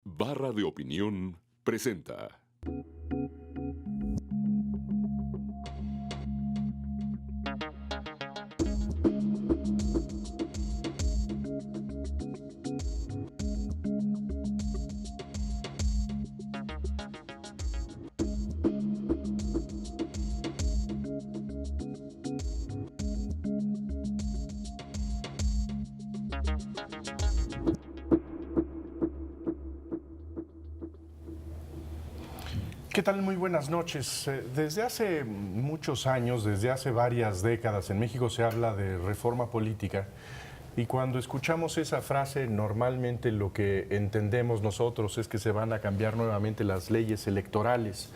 Barra de Opinión presenta. ¿Qué tal? Muy buenas noches. Desde hace muchos años, desde hace varias décadas, en México se habla de reforma política y cuando escuchamos esa frase, normalmente lo que entendemos nosotros es que se van a cambiar nuevamente las leyes electorales,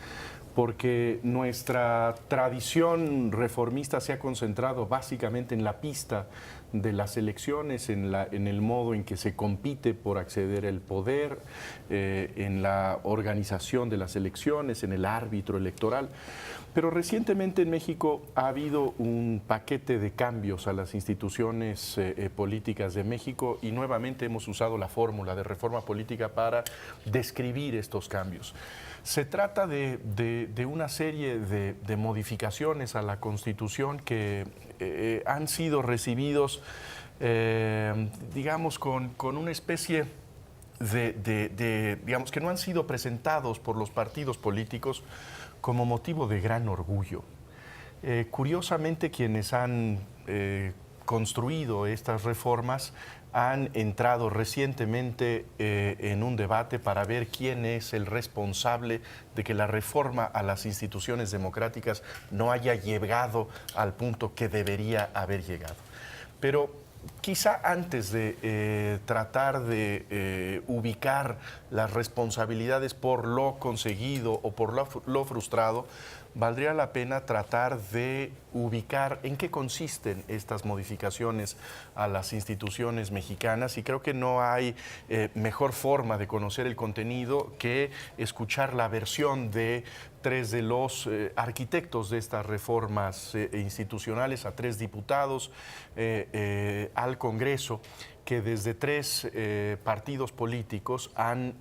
porque nuestra tradición reformista se ha concentrado básicamente en la pista de las elecciones, en el modo en que se compite por acceder al poder, en la organización de las elecciones, en el árbitro electoral. Pero recientemente en México ha habido un paquete de cambios a las instituciones políticas de México y nuevamente hemos usado la fórmula de reforma política para describir estos cambios. Se trata de una serie de modificaciones a la Constitución que han sido recibidos, digamos, con una especie digamos, que no han sido presentados por los partidos políticos como motivo de gran orgullo. Curiosamente, quienes han construido estas reformas han entrado recientemente en un debate para ver quién es el responsable de que la reforma a las instituciones democráticas no haya llegado al punto que debería haber llegado. Pero quizá antes de tratar de ubicar las responsabilidades por lo conseguido o por lo frustrado, valdría la pena tratar de ubicar en qué consisten estas modificaciones a las instituciones mexicanas, y creo que no hay mejor forma de conocer el contenido que escuchar la versión de tres de los arquitectos de estas reformas institucionales, a tres diputados al Congreso, que desde tres partidos políticos han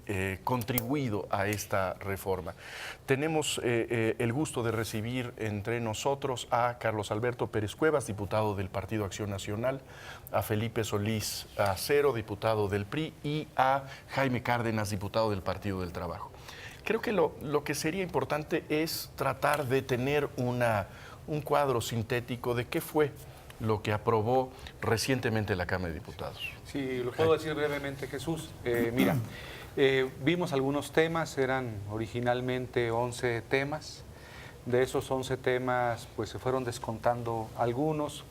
contribuido a esta reforma. Tenemos el gusto de recibir entre nosotros a Carlos Alberto Pérez Cuevas, diputado del Partido Acción Nacional, a Felipe Solís Acero, diputado del PRI, y a Jaime Cárdenas, diputado del Partido del Trabajo. Creo que lo que sería importante es tratar de tener un cuadro sintético de qué fue lo que aprobó recientemente la Cámara de Diputados. Sí, lo puedo decir brevemente, Jesús. Mira, vimos algunos temas, eran originalmente 11 temas. De esos 11 temas, pues se fueron descontando algunos.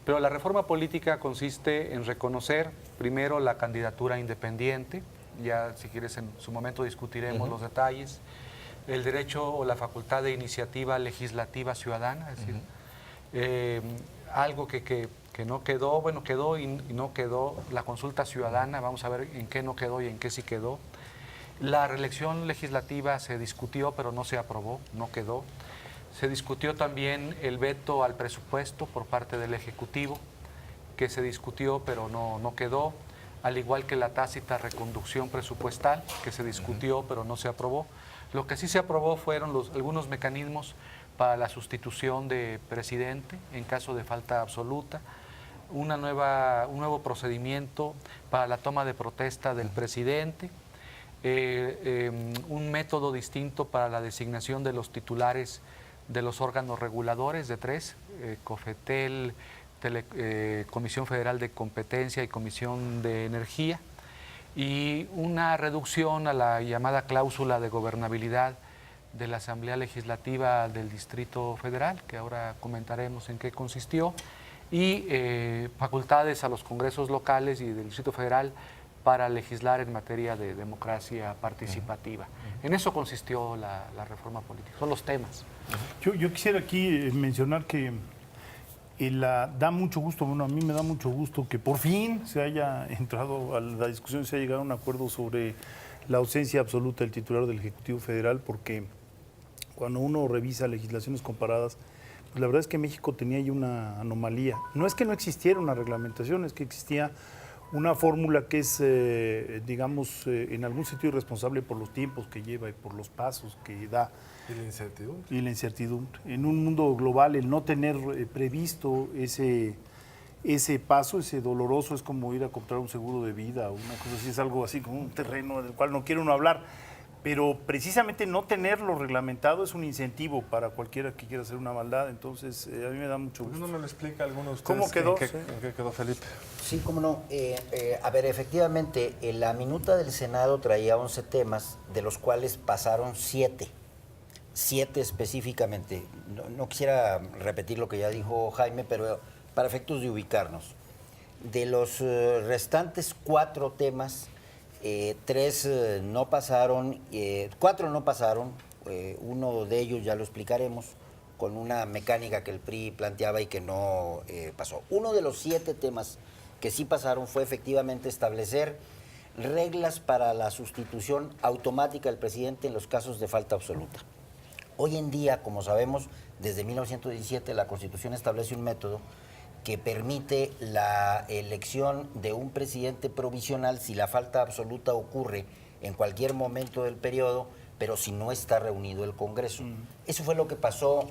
Pero la reforma política consiste en reconocer primero la candidatura independiente. Ya, si quieres, en su momento discutiremos los detalles. El derecho o la facultad de iniciativa legislativa ciudadana, es decir, algo que no quedó, bueno, quedó y no quedó, la consulta ciudadana, vamos a ver en qué no quedó y en qué sí quedó. La reelección legislativa se discutió, pero no se aprobó, no quedó. Se discutió también el veto al presupuesto por parte del Ejecutivo, que se discutió, pero no quedó, al igual que la tácita reconducción presupuestal, que se discutió, pero no se aprobó. Lo que sí se aprobó fueron algunos mecanismos para la sustitución de presidente en caso de falta absoluta, un nuevo procedimiento para la toma de protesta del presidente, un método distinto para la designación de los titulares de los órganos reguladores de tres, COFETEL, Comisión Federal de Competencia y Comisión de Energía, y una reducción a la llamada cláusula de gobernabilidad de la Asamblea Legislativa del Distrito Federal, que ahora comentaremos en qué consistió, y facultades a los congresos locales y del Distrito Federal para legislar en materia de democracia participativa. En eso consistió la reforma política, son los temas. Yo quisiera aquí mencionar que da mucho gusto, bueno, a mí me da mucho gusto que por fin se haya entrado a la discusión, se haya llegado a un acuerdo sobre la ausencia absoluta del titular del Ejecutivo Federal, porque cuando uno revisa legislaciones comparadas, pues la verdad es que México tenía ahí una anomalía. No es que no existiera una reglamentación, es que existía una fórmula que es, digamos, en algún sentido irresponsable por los tiempos que lleva y por los pasos que da. Y la incertidumbre. Y la incertidumbre. En un mundo global, el no tener previsto ese paso, ese doloroso, es como ir a comprar un seguro de vida o una cosa así, es algo así como un terreno del cual no quiere uno hablar. Pero precisamente no tenerlo reglamentado es un incentivo para cualquiera que quiera hacer una maldad. Entonces, a mí me da mucho gusto. ¿Por qué no me lo explica alguno de ustedes? ¿Cómo quedó? ¿En qué quedó Felipe? Sí, cómo no. A ver, efectivamente, la minuta del Senado traía 11 temas, de los cuales pasaron 7. 7 específicamente. No quisiera repetir lo que ya dijo Jaime, pero para efectos de ubicarnos. De los restantes 4 temas, 3 no pasaron, 4 no pasaron, uno de ellos ya lo explicaremos, con una mecánica que el PRI planteaba y que no pasó. Uno de los 7 temas que sí pasaron fue efectivamente establecer reglas para la sustitución automática del presidente en los casos de falta absoluta. Hoy en día, como sabemos, desde 1917 la Constitución establece un método que permite la elección de un presidente provisional si la falta absoluta ocurre en cualquier momento del periodo, pero si no está reunido el Congreso. Eso fue lo que pasó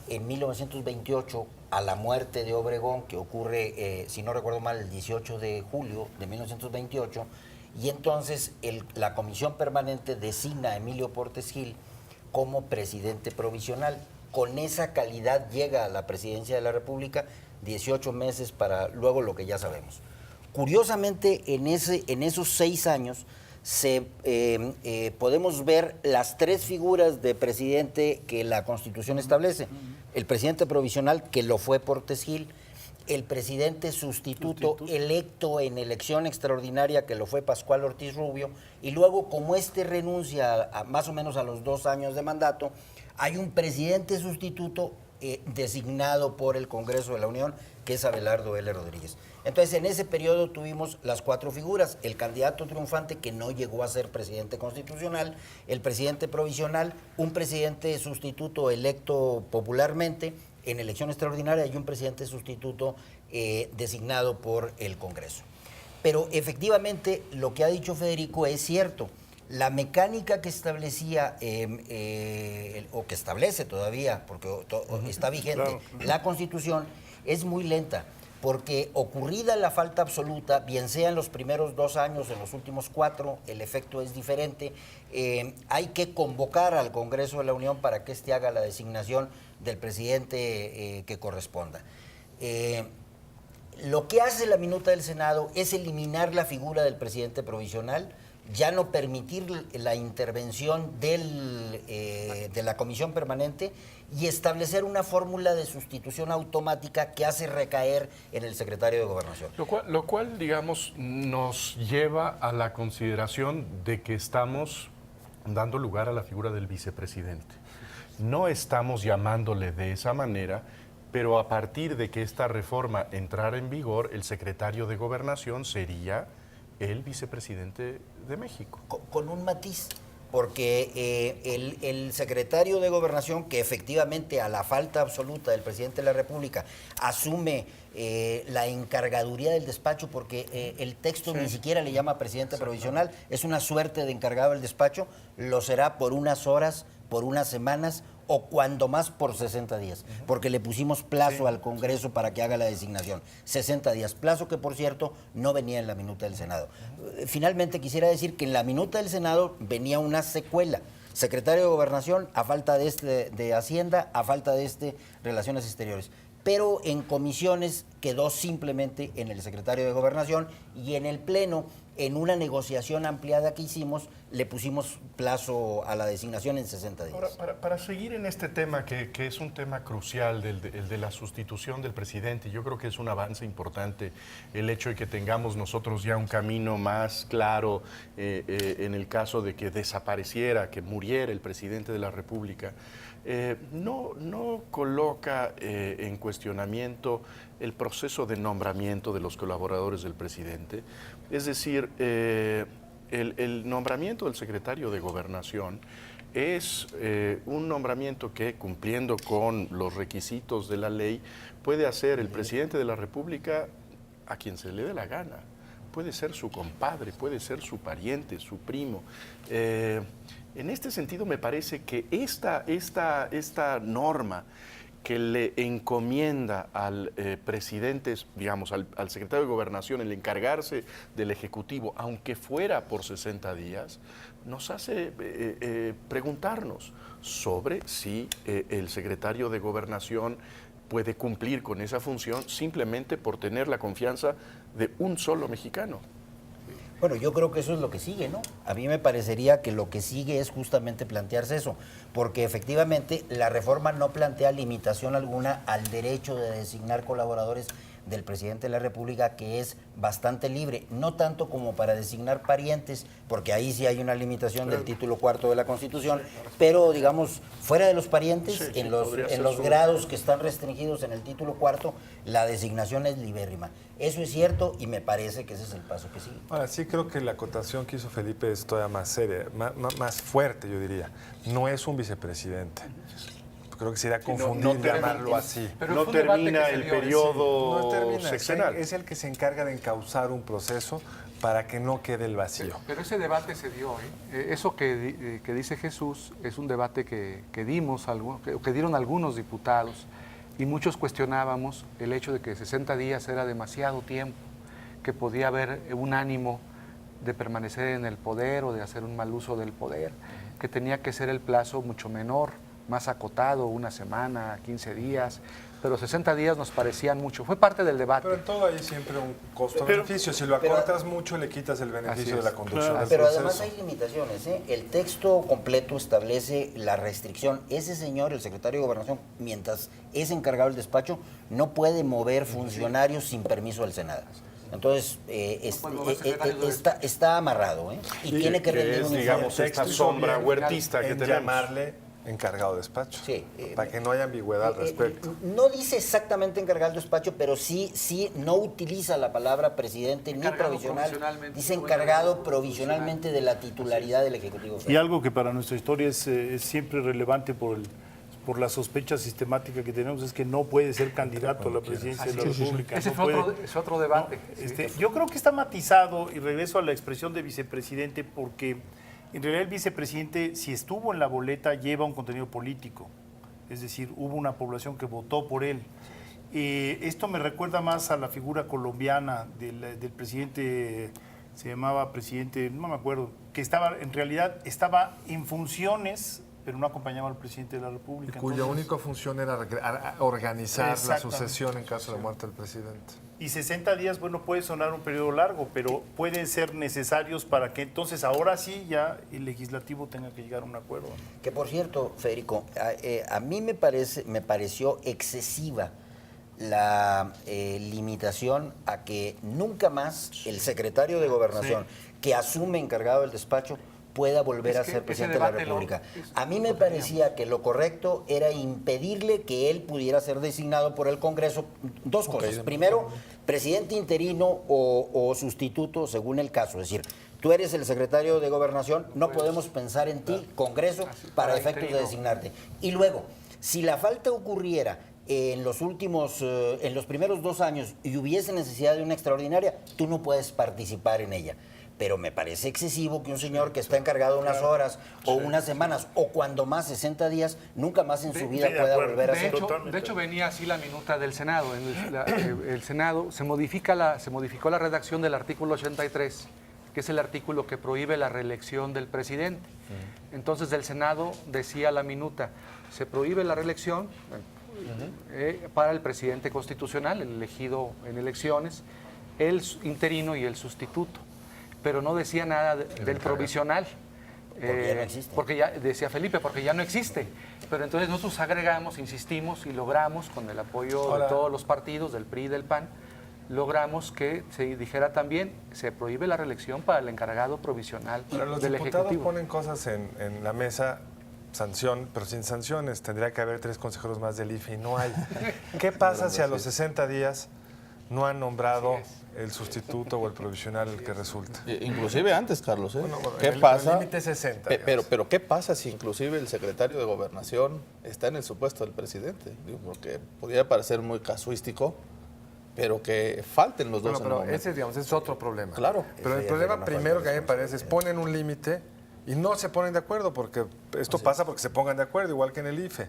en 1928 a la muerte de Obregón, que ocurre, si no recuerdo mal, el 18 de julio de 1928, y entonces la Comisión Permanente designa a Emilio Portes Gil como presidente provisional. Con esa calidad llega a la presidencia de la República, 18 meses para luego lo que ya sabemos. Curiosamente, en esos 6 años podemos ver las 3 figuras de presidente que la Constitución establece. El presidente provisional, que lo fue Portes Gil, el presidente sustituto electo en elección extraordinaria, que lo fue Pascual Ortiz Rubio, y luego, como renuncia más o menos a los 2 años de mandato, hay un presidente sustituto designado por el Congreso de la Unión, que es Abelardo L. Rodríguez. Entonces, en ese periodo tuvimos las 4 figuras: el candidato triunfante, que no llegó a ser presidente constitucional, el presidente provisional, un presidente sustituto electo popularmente en elección extraordinaria y un presidente sustituto designado por el Congreso. Pero efectivamente, lo que ha dicho Federico es cierto. La mecánica que establecía, o que establece todavía, porque está vigente, la Constitución, es muy lenta, porque ocurrida la falta absoluta, bien sea en los primeros 2 años, en los últimos 4, el efecto es diferente. Hay que convocar al Congreso de la Unión para que éste haga la designación del presidente que corresponda. Lo que hace la minuta del Senado es eliminar la figura del presidente provisional, ya no permitir la intervención de la Comisión Permanente y establecer una fórmula de sustitución automática que hace recaer en el secretario de Gobernación. Lo cual, digamos, nos lleva a la consideración de que estamos dando lugar a la figura del vicepresidente. No estamos llamándole de esa manera, pero a partir de que esta reforma entrara en vigor, el secretario de Gobernación sería el vicepresidente de México. Con un matiz, porque el secretario de Gobernación, que efectivamente a la falta absoluta del presidente de la República asume la encargaduría del despacho, porque el texto ni siquiera le llama presidente provisional, es una suerte de encargado del despacho, lo será por unas horas, por unas semanas o cuando más por 60 días, porque le pusimos plazo al Congreso para que haga la designación. 60 días, plazo que, por cierto, no venía en la minuta del Senado. Finalmente, quisiera decir que en la minuta del Senado venía una secuela: secretario de Gobernación, a falta de Hacienda, a falta de Relaciones Exteriores. Pero en comisiones quedó simplemente en el secretario de Gobernación, y en el Pleno, en una negociación ampliada que hicimos, le pusimos plazo a la designación en 60 días. Ahora, para seguir en este tema, que es un tema crucial, el de la sustitución del presidente, yo creo que es un avance importante el hecho de que tengamos nosotros ya un camino más claro en el caso de que desapareciera, que muriera el presidente de la República. No coloca en cuestionamiento el proceso de nombramiento de los colaboradores del presidente. Es decir, el nombramiento del secretario de Gobernación es un nombramiento que, cumpliendo con los requisitos de la ley, puede hacer el presidente de la República a quien se le dé la gana. puede ser su compadre, puede ser su pariente, su primo. En este sentido, me parece que esta norma que le encomienda al presidente, digamos, al secretario de Gobernación, el encargarse del Ejecutivo, aunque fuera por 60 días, nos hace preguntarnos sobre si el secretario de Gobernación puede cumplir con esa función simplemente por tener la confianza de un solo mexicano. Bueno, yo creo que eso es lo que sigue, ¿no? A mí me parecería que lo que sigue es justamente plantearse eso, porque efectivamente la reforma no plantea limitación alguna al derecho de designar colaboradores del presidente de la República, que es bastante libre, no tanto como para designar parientes, porque ahí sí hay una limitación del título cuarto de la Constitución, pero digamos, fuera de los parientes, en los grados que están restringidos en el título cuarto, la designación es libérrima. Eso es cierto y me parece que ese es el paso que sigue. Ahora, sí creo que la acotación que hizo Felipe es todavía más seria, más fuerte, yo diría. No es un vicepresidente. Creo que sería confundir llamarlo así. Pero no fue un debate termina que se el dio, periodo No termina, sexenal. es el que se encarga de encauzar un proceso para que no quede el vacío. Pero ese debate se dio, ¿eh? Eso que dice Jesús es un debate que dieron algunos diputados y muchos cuestionábamos el hecho de que 60 días era demasiado tiempo, que podía haber un ánimo de permanecer en el poder o de hacer un mal uso del poder, que tenía que ser el plazo mucho menor, más acotado, una semana, 15 días, pero 60 días nos parecían mucho. Fue parte del debate. Pero en todo hay siempre un costo-beneficio. Si lo acortas mucho, le quitas el beneficio de la conducción del Pero proceso. además hay limitaciones, ¿eh? El texto completo establece la restricción. Ese señor, el secretario de Gobernación, mientras es encargado del despacho, no puede mover funcionarios sin permiso del Senado. Entonces, está amarrado, ¿eh? Y tiene que rendir un digamos, informe. esta sombra huertista que en tenemos. llamarle encargado de despacho, Sí, para que no haya ambigüedad al respecto. No dice exactamente encargado del despacho, pero sí no utiliza la palabra presidente ni Encargado provisional. provisionalmente. Dice encargado provisionalmente de la titularidad del Ejecutivo Y Federal. algo que para nuestra historia es siempre relevante por la sospecha sistemática que tenemos, es que no puede ser candidato a la presidencia de la República. Ese no fue puede. es otro debate. Yo creo que está matizado, y regreso a la expresión de vicepresidente, porque en realidad el vicepresidente, si estuvo en la boleta, lleva un contenido político. Es decir, hubo una población que votó por él. Esto me recuerda más a la figura colombiana del presidente, se llamaba presidente, no me acuerdo, que en realidad estaba en funciones, pero no acompañaba al presidente de la República. Cuya Entonces, única función era organizar la Exactamente. sucesión en caso de muerte del presidente. y 60 días, bueno, puede sonar un periodo largo, pero pueden ser necesarios para que entonces ahora sí ya el legislativo tenga que llegar a un acuerdo. Que por cierto, Federico, a mí me pareció excesiva la limitación a que nunca más el secretario de Gobernación, que asume encargado del despacho, pueda volver a ser presidente de la República. A mí me parecía que lo correcto era impedirle que él pudiera ser designado por el Congreso. Dos cosas. Primero, presidente interino o sustituto según el caso. Es decir, tú eres el secretario de Gobernación, no podemos pensar en ti, Congreso, para efectos de designarte. Y luego, si la falta ocurriera en los primeros 2 años y hubiese necesidad de una extraordinaria, tú no puedes participar en ella. Pero me parece excesivo que un señor que está encargado unas horas o unas semanas o cuando más 60 días, nunca más en su vida pueda volver a ser. De hecho, venía así la minuta del Senado. El Senado se modificó la redacción del artículo 83, que es el artículo que prohíbe la reelección del presidente. Entonces, el Senado decía la minuta, se prohíbe la reelección para el presidente constitucional, el elegido en elecciones, el interino y el sustituto. Pero no decía nada del provisional. Porque ya no existe. Porque ya, decía Felipe, porque ya no existe. Pero entonces nosotros agregamos, insistimos y logramos, con el apoyo de todos los partidos, del PRI y del PAN, logramos que se dijera también, se prohíbe la reelección para el encargado provisional Pero los del diputados Ejecutivo. ponen cosas en la mesa, sanción, pero sin sanciones. Tendría que haber 3 consejeros más del IFE y no hay. ¿Qué pasa si a los 60 días no han nombrado el sustituto o el provisional el que resulta? Inclusive antes, Carlos, ¿eh? Bueno, ¿Qué el pasa? límite es 60. Pero ¿qué pasa si inclusive el secretario de Gobernación está en el supuesto del presidente? Digo, porque podría parecer muy casuístico, pero que falten los dos Bueno, en el pero momento. ese, digamos, es otro problema. Claro. Pero el Ese ya problema sería una primero falta que a de mí me parece es ponen un límite y no se ponen de acuerdo, porque esto pasa porque se pongan de acuerdo, igual que en el IFE.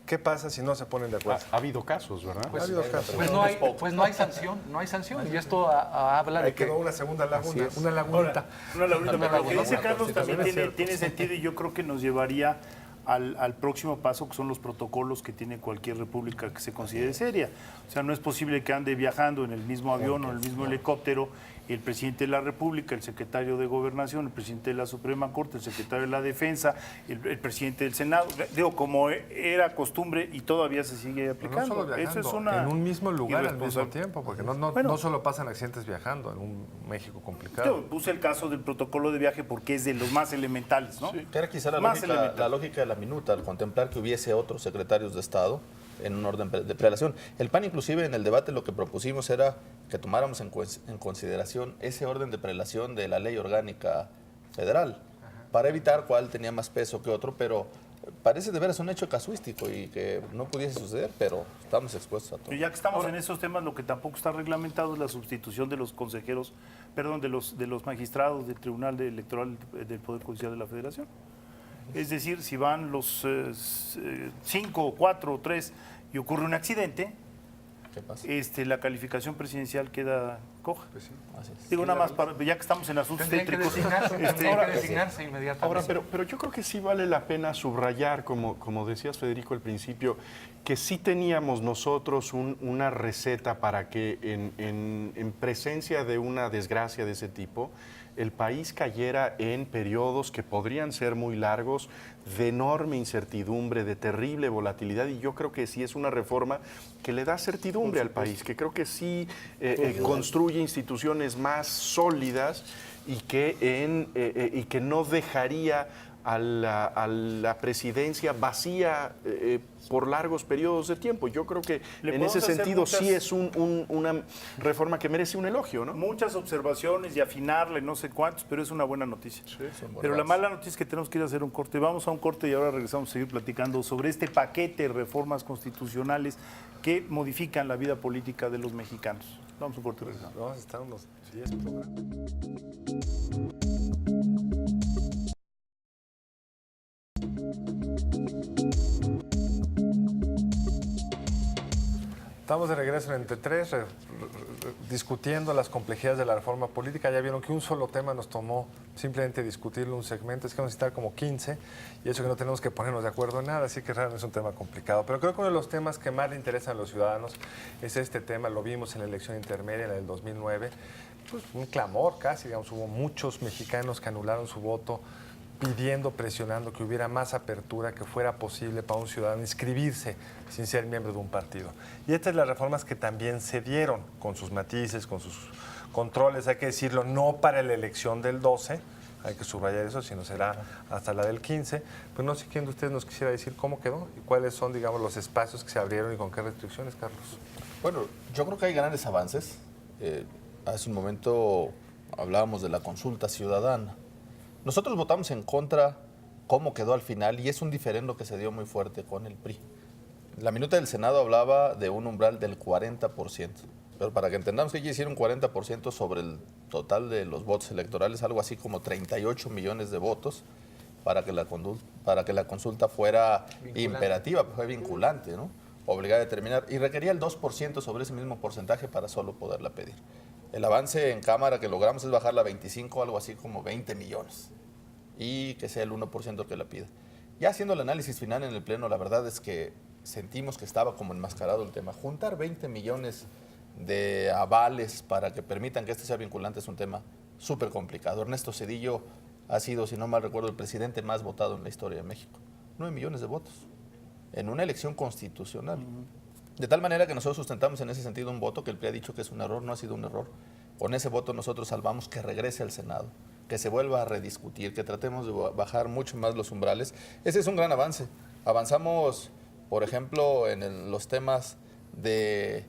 ¿Qué pasa si no se ponen de acuerdo? Ha habido casos, ¿verdad? Ha habido casos. Pues no hay sanción, no hay sanción. Y esto habla Ahí de que... quedó una segunda laguna, Así es. una lagunita. Una lagunita, pero lo que dice laguna. Carlos Sí, también también es tiene, cierto. tiene sentido y yo creo que nos llevaría al próximo paso, que son los protocolos que tiene cualquier república que se considere seria. O sea, no es posible que ande viajando en el mismo avión o en el mismo helicóptero el presidente de la República, el secretario de Gobernación, el presidente de la Suprema Corte, el secretario de la Defensa, el presidente del Senado. Digo, como era costumbre y todavía se sigue No aplicando. solo viajando, Eso es una en un mismo lugar al mismo irresponsable. tiempo, porque no Bueno. solo pasan accidentes viajando en un México Yo complicado. puse el caso del protocolo de viaje porque es de los más elementales, ¿no? Que era quizá Más elemental. la lógica de la minuta, al contemplar que hubiese otros secretarios de Estado en un orden de prelación. El PAN inclusive en el debate lo que propusimos era que tomáramos en consideración ese orden de prelación de la ley orgánica federal, para evitar cuál tenía más peso que otro, pero parece de veras un hecho casuístico y que no pudiese suceder, pero estamos expuestos a todo. Y ya que estamos en esos temas, lo que tampoco está reglamentado es la sustitución de los consejeros, perdón, de los magistrados del Tribunal Electoral del Poder Judicial de la Federación. Es decir, si van los 5, 4 o 3 y ocurre un accidente, ¿Qué pasa? la calificación presidencial queda coja. Así es. Digo, nada más, ya que estamos en asuntos Tendrían que tétricos. designarse inmediatamente. Ahora, pero yo creo que sí vale la pena subrayar, como decías Federico al principio, que sí teníamos nosotros una receta para que en presencia de una desgracia de ese tipo, el país cayera en periodos que podrían ser muy largos, de enorme incertidumbre, de terrible volatilidad, y yo creo que sí es una reforma que le da certidumbre al país, que creo que sí construye instituciones más sólidas y que no dejaría a la presidencia vacía por largos periodos de tiempo. Yo creo que Le en podemos ese hacer sentido muchas- sí es una reforma que merece un elogio, ¿no? Muchas observaciones y afinarle, no sé cuántos, pero es una buena noticia. son Pero la buenas. mala noticia es que tenemos que ir a hacer un corte. Vamos a un corte y ahora regresamos a seguir platicando sobre este paquete de reformas constitucionales que modifican la vida política de los mexicanos. Vamos a un corte y regresamos. Vamos a estar unos 10 programas. Estamos de regreso en Entre Tres, discutiendo las complejidades de la reforma política. Ya vieron que un solo tema nos tomó simplemente discutirlo un segmento. Es que vamos a necesitar como 15 y eso que no tenemos que ponernos de acuerdo en nada, así que realmente es un tema complicado. Pero creo que uno de los temas que más le interesan a los ciudadanos es este tema. Lo vimos en la elección intermedia, en la del 2009. Pues un clamor casi, digamos, hubo muchos mexicanos que anularon su voto pidiendo, presionando que hubiera más apertura, que fuera posible para un ciudadano inscribirse sin ser miembro de un partido. Y estas son las reformas que también se dieron, con sus matices, con sus controles, hay que decirlo, no para la elección del 12, hay que subrayar eso, sino será hasta la del 15. Pues no sé quién de ustedes nos quisiera decir cómo quedó y cuáles son, digamos, los espacios que se abrieron y con qué restricciones, Carlos. Bueno, yo creo que hay grandes avances. Hace un momento hablábamos de la consulta ciudadana. Nosotros votamos en contra cómo quedó al final y es un diferendo que se dio muy fuerte con el PRI. La minuta del Senado hablaba de un umbral del 40%, pero para que entendamos que quiere decir un 40% sobre el total de los votos electorales, algo así como 38 millones de votos para que la consulta fuera imperativa, fue vinculante, ¿no? Obligada a determinar, y requería el 2% sobre ese mismo porcentaje para solo poderla pedir. El avance en Cámara que logramos es bajarla a 25, algo así como 20 millones, y que sea el 1% el que la pida. Ya haciendo el análisis final en el Pleno, la verdad es que sentimos que estaba como enmascarado el tema. Juntar 20 millones de avales para que permitan que este sea vinculante es un tema súper complicado. Ernesto Zedillo ha sido, si no mal recuerdo, el presidente más votado en la historia de México. 9 millones de votos en una elección constitucional. De tal manera que nosotros sustentamos en ese sentido un voto que el PRI ha dicho que es un error, no ha sido un error. Con ese voto nosotros salvamos que regrese al Senado, que se vuelva a rediscutir, que tratemos de bajar mucho más los umbrales. Ese es un gran avance. Avanzamos, por ejemplo, en los temas de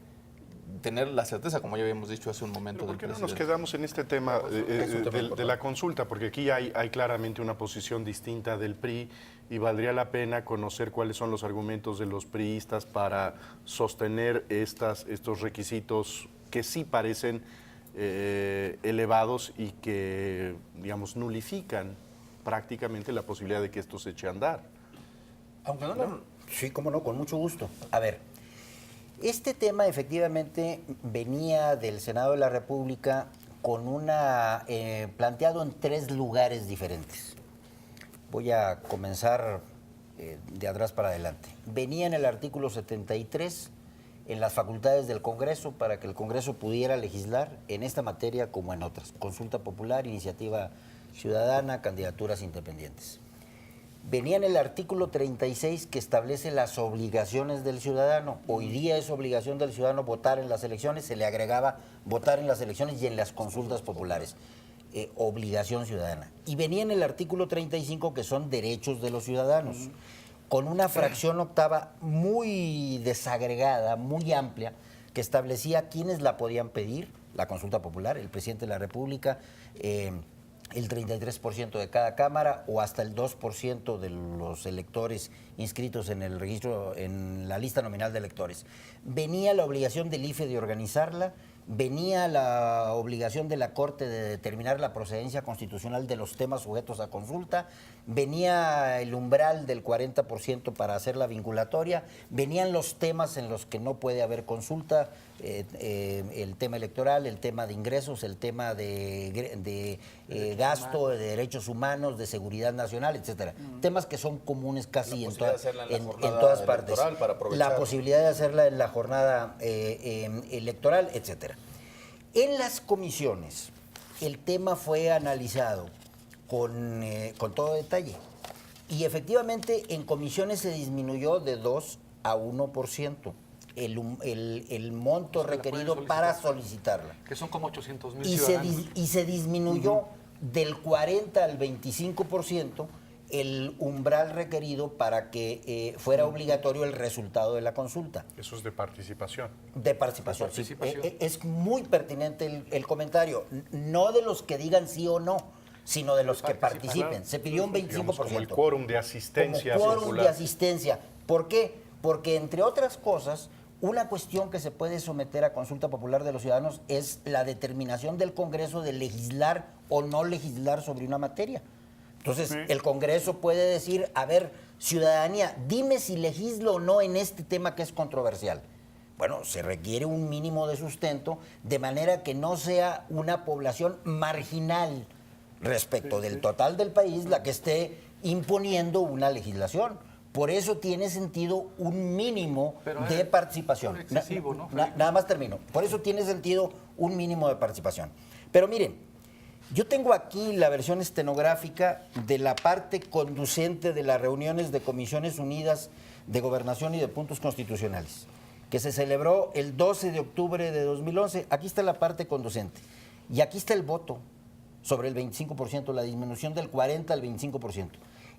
tener la certeza, como ya habíamos dicho hace un momento. ¿Por qué del no nos presidente. quedamos en este tema Es un tema de importante. la consulta? Porque aquí hay claramente una posición distinta del PRI y valdría la pena conocer cuáles son los argumentos de los priistas para sostener estos requisitos que sí parecen elevados y que, digamos, nulifican prácticamente la posibilidad de que esto se eche a andar. Aunque no. Sí, cómo no, con mucho gusto. A ver, este tema efectivamente venía del Senado de la República con una planteado en 3 lugares diferentes. Voy a comenzar de atrás para adelante. Venía en el artículo 73 en las facultades del Congreso para que el Congreso pudiera legislar en esta materia como en otras. Consulta popular, iniciativa ciudadana, candidaturas independientes. Venía en el artículo 36 que establece las obligaciones del ciudadano. Hoy día es obligación del ciudadano votar en las elecciones, se le agregaba votar en las elecciones y en las consultas populares. Obligación ciudadana. Y venía en el artículo 35 que son derechos de los ciudadanos, con una fracción octava muy desagregada, muy amplia, que establecía quiénes la podían pedir, la consulta popular, el presidente de la República, el 33% de cada cámara o hasta el 2% de los electores inscritos en el registro, en la lista nominal de electores. Venía la obligación del IFE de organizarla, venía la obligación de la Corte de determinar la procedencia constitucional de los temas sujetos a consulta, venía el umbral del 40% para hacerla vinculatoria, venían los temas en los que no puede haber consulta, el tema electoral, el tema de ingresos, el tema de gasto, de derechos humanos, de seguridad nacional, etcétera. Temas que son comunes casi en todas partes. La posibilidad de hacerla en la jornada electoral, etcétera. En las comisiones, el tema fue analizado con todo detalle. Y efectivamente, en comisiones se disminuyó de 2 a 1%. El monto requerido para solicitarla. Que son como 800,000 ciudadanos. Y se disminuyó del 40 al 25% el umbral requerido para que fuera obligatorio el resultado de la consulta. Eso es de participación. De participación, sí. Es muy pertinente el comentario. No de los que digan sí o no, sino de los que participen. Se pidió un 25%. Digamos, como el quórum de asistencia. Como quórum de asistencia. ¿Por qué? Porque, entre otras cosas, una cuestión que se puede someter a consulta popular de los ciudadanos es la determinación del Congreso de legislar o no legislar sobre una materia. Entonces, el Congreso puede decir, a ver, ciudadanía, dime si legislo o no en este tema que es controversial. Bueno, se requiere un mínimo de sustento de manera que no sea una población marginal respecto del total del país la que esté imponiendo una legislación. Por eso tiene sentido un mínimo de participación. Excesivo, ¿no? Nada más termino. Por eso tiene sentido un mínimo de participación. Pero miren, yo tengo aquí la versión estenográfica de la parte conducente de las reuniones de Comisiones Unidas de Gobernación y de Puntos Constitucionales, que se celebró el 12 de octubre de 2011. Aquí está la parte conducente. Y aquí está el voto sobre el 25%, la disminución del 40 al 25%.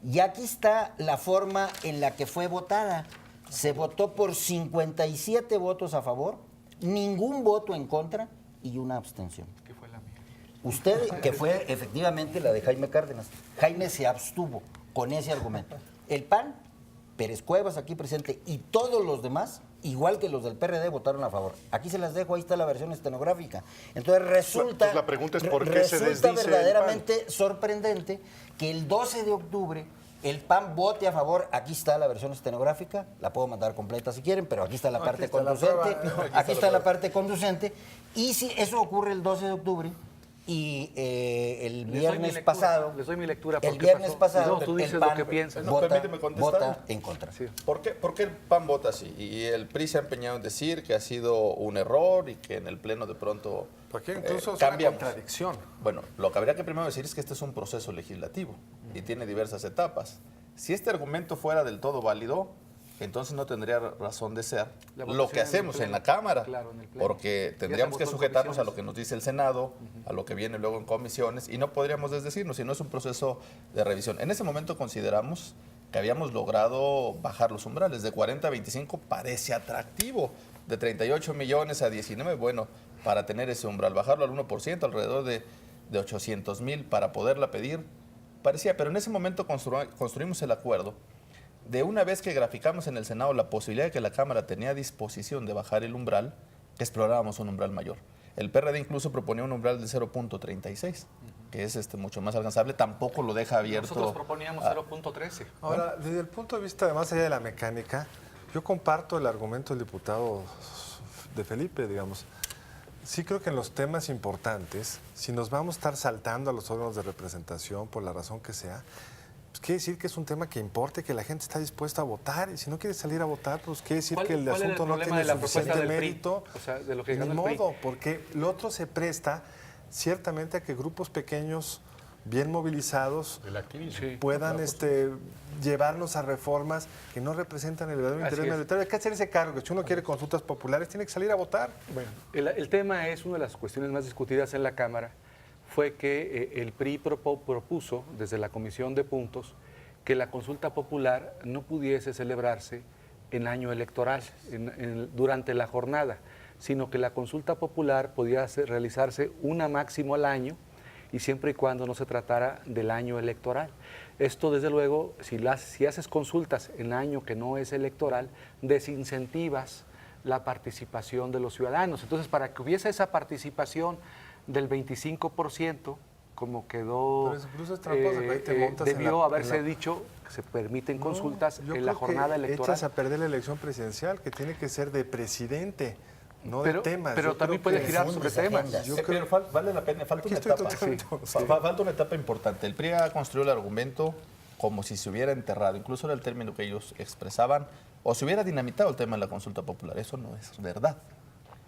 Y aquí está la forma en la que fue votada. Se votó por 57 votos a favor, ningún voto en contra y una abstención. ¿Qué fue la mía? Usted, que fue efectivamente la de Jaime Cárdenas. Jaime se abstuvo con ese argumento. El PAN, Pérez Cuevas aquí presente y todos los demás, igual que los del PRD, votaron a favor. Aquí se las dejo, ahí está la versión estenográfica. Entonces resulta, pues la pregunta es ¿por qué se desdice verdaderamente sorprendente que el 12 de octubre el PAN vote a favor. Aquí está la versión estenográfica, la puedo mandar completa si quieren, pero aquí está la parte conducente. Aquí está la parte conducente. Y si eso ocurre el 12 de octubre y el viernes pasado, les doy mi lectura. el viernes pasado, tú dices el PAN lo que piensas. Permíteme contestar. vota en contra. Sí. ¿Por qué el PAN vota así? Y el PRI se ha empeñado en decir que ha sido un error y que en el Pleno de pronto Porque incluso es una cambiamos. contradicción. Bueno, lo que habría que primero decir es que este es un proceso legislativo y tiene diversas etapas. Si este argumento fuera del todo válido, entonces no tendría razón de ser La lo votación que hacemos en la Cámara, Claro, en el Pleno. porque tendríamos que sujetarnos a lo que nos dice el Senado, a lo que viene luego en comisiones, y no podríamos desdecirnos, si no es un proceso de revisión. En ese momento consideramos que habíamos logrado bajar los umbrales, de 40 a 25 parece atractivo, de 38 millones a 19, bueno, para tener ese umbral, bajarlo al 1%, alrededor de 800,000 para poderla pedir, parecía, pero en ese momento construimos el acuerdo. De una vez que graficamos en el Senado la posibilidad de que la Cámara tenía disposición de bajar el umbral, que exploráramos un umbral mayor. El PRD incluso proponía un umbral de 0.36, que es mucho más alcanzable, tampoco lo deja abierto. Nosotros proponíamos 0.13. Ahora, desde el punto de vista, más allá de la mecánica, yo comparto el argumento del diputado de Felipe, digamos. Sí creo que en los temas importantes, si nos vamos a estar saltando a los órganos de representación por la razón que sea, pues quiere decir que es un tema que importe, que la gente está dispuesta a votar, y si no quiere salir a votar, pues quiere decir que el asunto no tiene suficiente mérito. O sea, de lo que Ni ganó el PRI. modo, porque lo otro se presta ciertamente a que grupos pequeños, bien movilizados, Sí. puedan llevarnos a reformas que no representan el verdadero Así interés es. mayoritario. Hay que hacer ese cargo, que si uno quiere consultas populares, tiene que salir a votar. Bueno, el tema es, una de las cuestiones más discutidas en la Cámara, fue que el PRI propuso desde la Comisión de Puntos que la consulta popular no pudiese celebrarse en año electoral, durante la jornada, sino que la consulta popular podía realizarse una máximo al año y siempre y cuando no se tratara del año electoral. Esto, desde luego, si haces consultas en año que no es electoral, desincentivas la participación de los ciudadanos. Entonces, para que hubiese esa participación del 25%, como quedó, Pero incluso es tramposo, que ahí te montas en debió la- haberse en la- dicho que se permiten consultas Yo en la creo que jornada electoral. echas a perder la elección presidencial, que tiene que ser de presidente, no Pero- de temas. pero Yo también creo puede que- girar Confundes sobre temas. agendas. Yo Pero vale la pena, falta Aquí una estoy etapa. totalmente- Falta una etapa importante. El PRI ha construido el argumento como si se hubiera enterrado, incluso era el término que ellos expresaban, o se hubiera dinamitado el tema de la consulta popular. Eso no es verdad.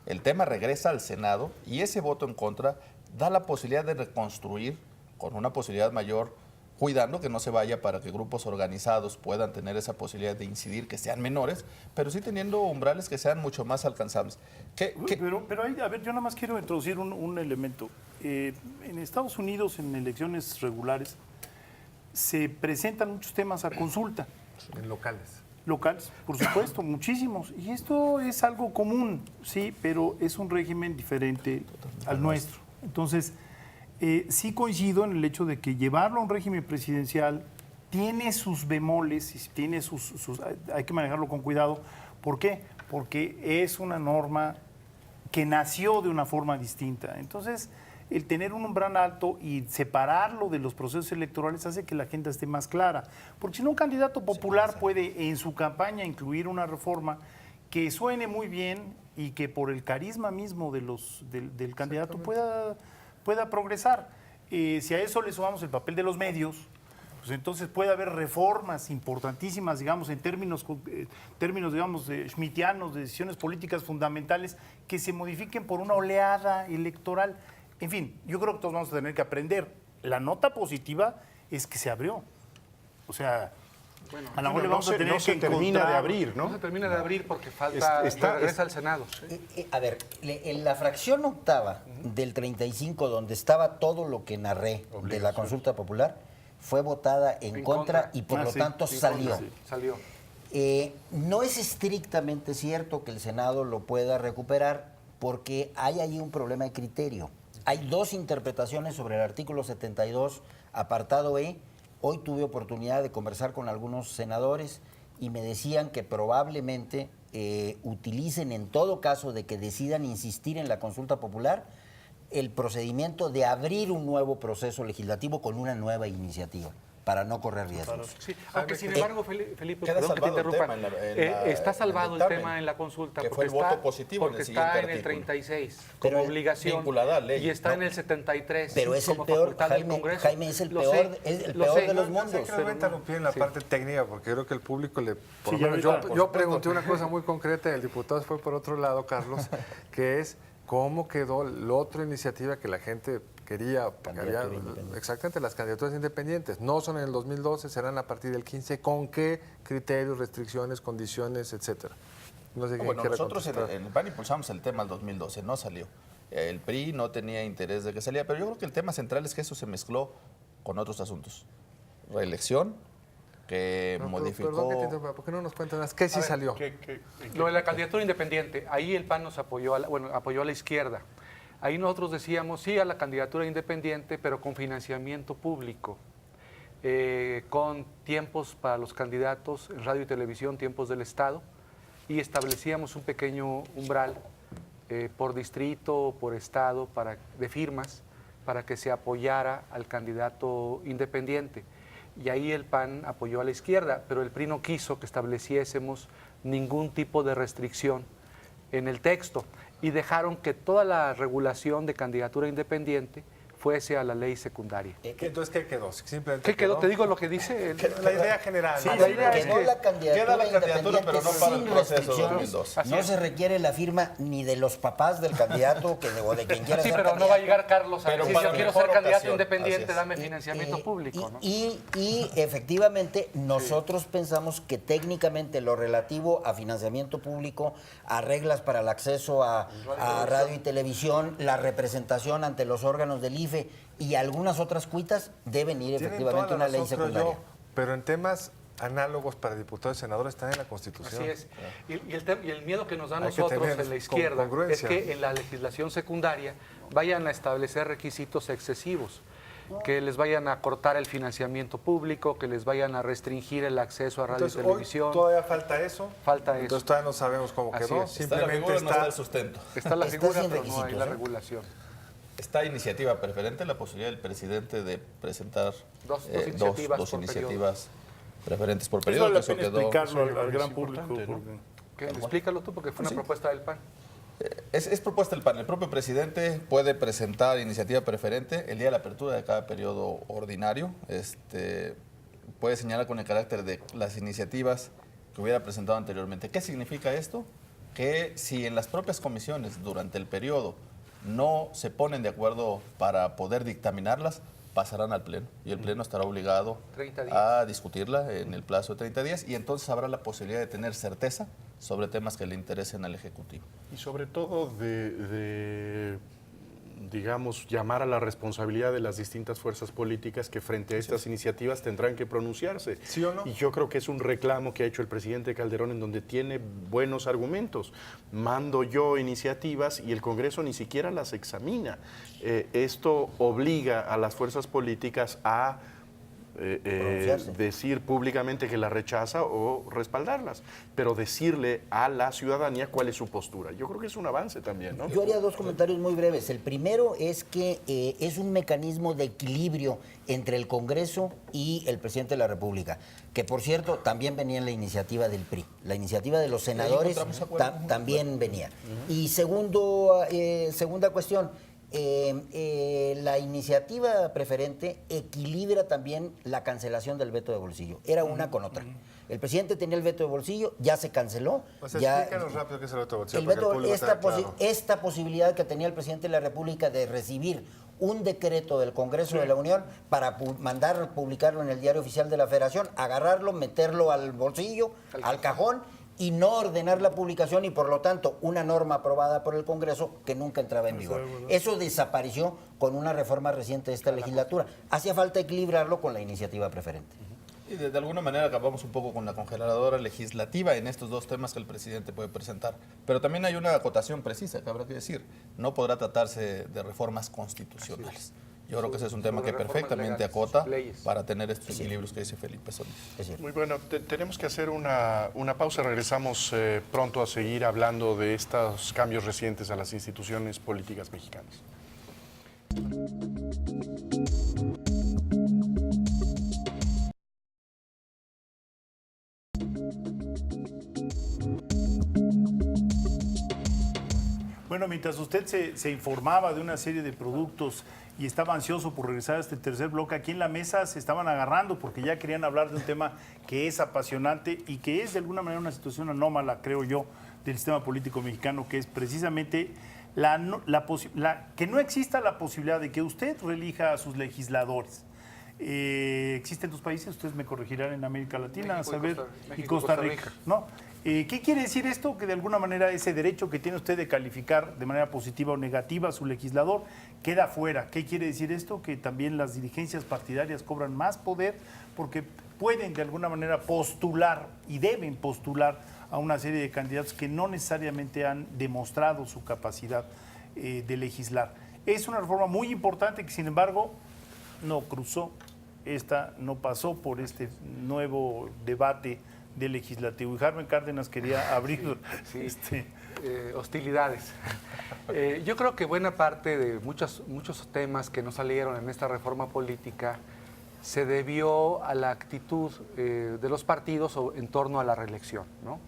El tema regresa al Senado y ese voto en contra da la posibilidad de reconstruir con una posibilidad mayor, cuidando que no se vaya para que grupos organizados puedan tener esa posibilidad de incidir, que sean menores, pero sí teniendo umbrales que sean mucho más alcanzables. Pero a ver, yo nada más quiero introducir un elemento. En Estados Unidos, en elecciones regulares, se presentan muchos temas a consulta. En locales. Locales, por supuesto, muchísimos. Y esto es algo común, sí, pero es un régimen diferente al nuestro. Entonces, sí coincido en el hecho de que llevarlo a un régimen presidencial tiene sus bemoles, y tiene hay que manejarlo con cuidado. ¿Por qué? Porque es una norma que nació de una forma distinta. Entonces, el tener un umbral alto y separarlo de los procesos electorales hace que la agenda esté más clara. Porque si no, un candidato popular puede en su campaña incluir una reforma que suene muy bien y que por el carisma mismo del candidato pueda progresar. Si a eso le sumamos el papel de los medios, pues entonces puede haber reformas importantísimas, digamos, en términos digamos, schmittianos, de decisiones políticas fundamentales, que se modifiquen por una oleada electoral. En fin, yo creo que todos vamos a tener que aprender. La nota positiva es que se abrió. O sea, a lo mejor le vamos a tener no que se termina de encontrar- abrir, No ¿no? se termina de abrir porque falta, regresa al Senado. A ver, en la fracción octava del 35, donde estaba todo lo que narré de la consulta popular, fue votada en contra y por lo sí, tanto sí, salió. sí. Salió. No es estrictamente cierto que el Senado lo pueda recuperar porque hay ahí un problema de criterio. Hay dos interpretaciones sobre el artículo 72, apartado E. Hoy tuve oportunidad de conversar con algunos senadores y me decían que probablemente utilicen, en todo caso de que decidan insistir en la consulta popular, el procedimiento de abrir un nuevo proceso legislativo con una nueva iniciativa, para no correr riesgos. Sí, aunque sin embargo, Felipe, Queda perdón que te salvado el interrumpa, tema está salvado el dictamen, tema en la consulta que porque fue el está, voto positivo en porque el está siguiente en el artículo. 36 Pero como es obligación vinculada a ley, y está ¿no? en el 73 Pero es el como peor, facultad del Jaime, Congreso. Jaime, es el Lo peor, sé, es el lo peor sé. de los Sé mundos. que no voy a interrumpir en la Sí. parte técnica porque creo que el público le... Por Sí, lo ya menos ahorita, yo pregunté una cosa muy concreta y el diputado fue por otro lado, Carlos, que es cómo quedó la otra iniciativa que la gente quería, porque había Candidatura independiente. exactamente las candidaturas independientes. No son en el 2012, serán a partir del 15. ¿Con qué criterios, restricciones, condiciones, etcétera? No sé quién Bueno, quiera nosotros contestar. en el PAN impulsamos el tema el 2012, no salió. El PRI no tenía interés de que saliera, pero yo creo que el tema central es que eso se mezcló con otros asuntos. Reelección, que No, modificó... Perdón que te interrumpa, ¿por qué no nos cuentan más? ¿Qué sí salió? Lo de la candidatura independiente, ahí el PAN nos apoyó, apoyó a la izquierda. Ahí nosotros decíamos sí a la candidatura independiente, pero con financiamiento público, con tiempos para los candidatos en radio y televisión, tiempos del Estado, y establecíamos un pequeño umbral por distrito, por estado, de firmas, para que se apoyara al candidato independiente. Y ahí el PAN apoyó a la izquierda, pero el PRI no quiso que estableciésemos ningún tipo de restricción en el texto y dejaron que toda la regulación de candidatura independiente fuese a la ley secundaria. Entonces, ¿qué quedó? Simplemente ¿Qué quedó? Te digo lo que dice la idea general. Sí, ¿no? la idea es Quedó que la candidatura, queda la candidatura, pero no para el sin proceso restricciones. 2002. Así No es. se requiere la firma ni de los papás del candidato o de quien quiera Sí, ser pero no candidato. va a llegar Carlos a Pero decir, para yo quiero mejor ser candidato ocasión. independiente, Así es. dame financiamiento público, ¿no? Y efectivamente nosotros pensamos que técnicamente lo relativo a financiamiento público, a reglas para el acceso a radio y televisión, la representación ante los órganos del IFE y algunas otras cuitas deben ir Tienen efectivamente toda la una ley razón, creo secundaria. yo, pero en temas análogos para diputados y senadores están en la Constitución. Así es. Y el miedo que nos da a Hay que nosotros tener en la izquierda es congruencia. que en la legislación secundaria vayan a establecer requisitos excesivos, que les vayan a cortar el financiamiento público, que les vayan a restringir el acceso a radio Entonces, y televisión. hoy todavía falta eso. Falta eso. Entonces todavía no sabemos cómo Así quedó. es. Está la Simplemente figura, no está está... el sustento. Está la Está figura, sin pero no hay requisitos, la ¿eh? regulación. Está iniciativa preferente, la posibilidad del presidente de presentar Dos iniciativas dos por iniciativas preferentes por Eso periodo. vale que la eso pena quedó. explicarlo al gran público. ¿Qué? Explícalo tú, porque fue una propuesta del PAN. Es propuesta del PAN. El propio presidente puede presentar iniciativa preferente el día de la apertura de cada periodo ordinario. Puede señalar con el carácter de las iniciativas que hubiera presentado anteriormente. ¿Qué significa esto? Que si en las propias comisiones durante el periodo no se ponen de acuerdo para poder dictaminarlas, pasarán al Pleno y el Pleno estará obligado 30 días. a discutirla en el plazo de 30 días y entonces habrá la posibilidad de tener certeza sobre temas que le interesen al Ejecutivo. Y sobre todo digamos, llamar a la responsabilidad de las distintas fuerzas políticas que frente a estas iniciativas tendrán que pronunciarse. ¿Sí o no? Y yo creo que es un reclamo que ha hecho el presidente Calderón en donde tiene buenos argumentos. Mando yo iniciativas y el Congreso ni siquiera las examina. Esto obliga a las fuerzas políticas a decir públicamente que la rechaza o respaldarlas, pero decirle a la ciudadanía cuál es su postura. Yo creo que es un avance también, ¿no? Yo haría dos comentarios muy breves. El primero es que es un mecanismo de equilibrio entre el Congreso y el presidente de la República, que por cierto también venía en la iniciativa del PRI. La iniciativa de los senadores también venía. Y segunda cuestión, la iniciativa preferente equilibra también la cancelación del veto de bolsillo. Era una con otra. El presidente tenía el veto de bolsillo, ya se canceló. O sea, ya, explícanos rápido qué es el veto de bolsillo. el para que veto, público tenga claro. esta posibilidad que tenía el presidente de la República de recibir un decreto del Congreso de la Unión para publicarlo en el Diario Oficial de la Federación, agarrarlo, meterlo al bolsillo, al cajón, y no ordenar la publicación y por lo tanto una norma aprobada por el Congreso que nunca entraba en vigor. Eso desapareció con una reforma reciente de esta legislatura. Hacía falta equilibrarlo con la iniciativa preferente. Y de alguna manera acabamos un poco con la congeladora legislativa en estos dos temas que el presidente puede presentar. Pero también hay una acotación precisa que habrá que decir. No podrá tratarse de reformas constitucionales. Yo creo que ese es un tema que perfectamente acota para tener estos equilibrios que dice Felipe Solís. Muy bueno, tenemos que hacer una pausa. Regresamos pronto a seguir hablando de estos cambios recientes a las instituciones políticas mexicanas. Bueno, mientras usted se informaba de una serie de productos y estaba ansioso por regresar a este tercer bloque, aquí en la mesa se estaban agarrando porque ya querían hablar de un tema que es apasionante y que es de alguna manera una situación anómala, creo yo, del sistema político mexicano, que es precisamente que no exista la posibilidad de que usted reelija a sus legisladores. ¿Existe en tus países? Ustedes me corregirán, en América Latina, México a saber, y y Costa Rica, ¿no? ¿Qué quiere decir esto? Que de alguna manera ese derecho que tiene usted de calificar de manera positiva o negativa a su legislador queda fuera. ¿Qué quiere decir esto? Que también las dirigencias partidarias cobran más poder porque pueden de alguna manera postular y deben postular a una serie de candidatos que no necesariamente han demostrado su capacidad de legislar. Es una reforma muy importante que, sin embargo, no cruzó esta no pasó por este nuevo debate del legislativo. Y Carmen Cárdenas quería abrir hostilidades. Yo creo que buena parte de muchos temas que no salieron en esta reforma política se debió a la actitud de los partidos en torno a la reelección, ¿no?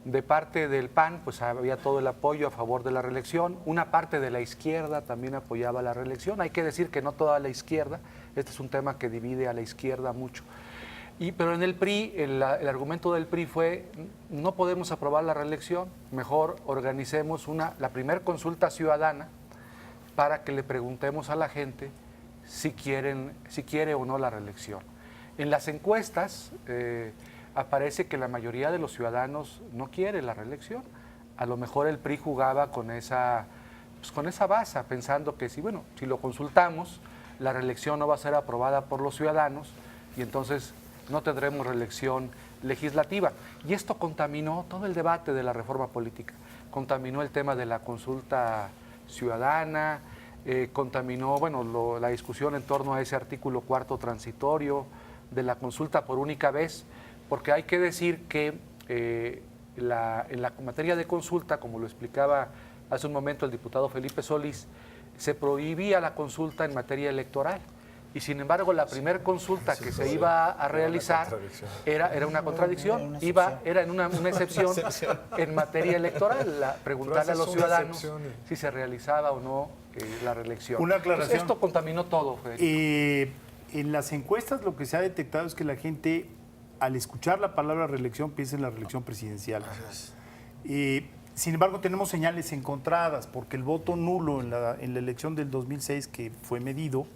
De parte del PAN, pues había todo el apoyo a favor de la reelección. Una parte de la izquierda también apoyaba la reelección. Hay que decir que no toda la izquierda. Este es un tema que divide a la izquierda mucho. Pero en el PRI, el argumento del PRI fue, no podemos aprobar la reelección, mejor organicemos la primer consulta ciudadana para que le preguntemos a la gente si quiere o no la reelección. En las encuestas aparece que la mayoría de los ciudadanos no quiere la reelección. A lo mejor el PRI jugaba con esa base, pensando que si lo consultamos, la reelección no va a ser aprobada por los ciudadanos y entonces no tendremos reelección legislativa. Y esto contaminó todo el debate de la reforma política. Contaminó el tema de la consulta ciudadana, contaminó la discusión en torno a ese artículo 4º transitorio de la consulta por única vez, porque hay que decir que en la materia de consulta, como lo explicaba hace un momento el diputado Felipe Solís, se prohibía la consulta en materia electoral. Y sin embargo, la primera consulta que se iba a realizar era una contradicción, era en una excepción en materia electoral, preguntarle a los ciudadanos si se realizaba o no la reelección. Una aclaración. Pues esto contaminó todo, Federico. En las encuestas lo que se ha detectado es que la gente, al escuchar la palabra reelección, piensa en la reelección presidencial. Sin embargo, tenemos señales encontradas, porque el voto nulo en la elección del 2006, que fue medido,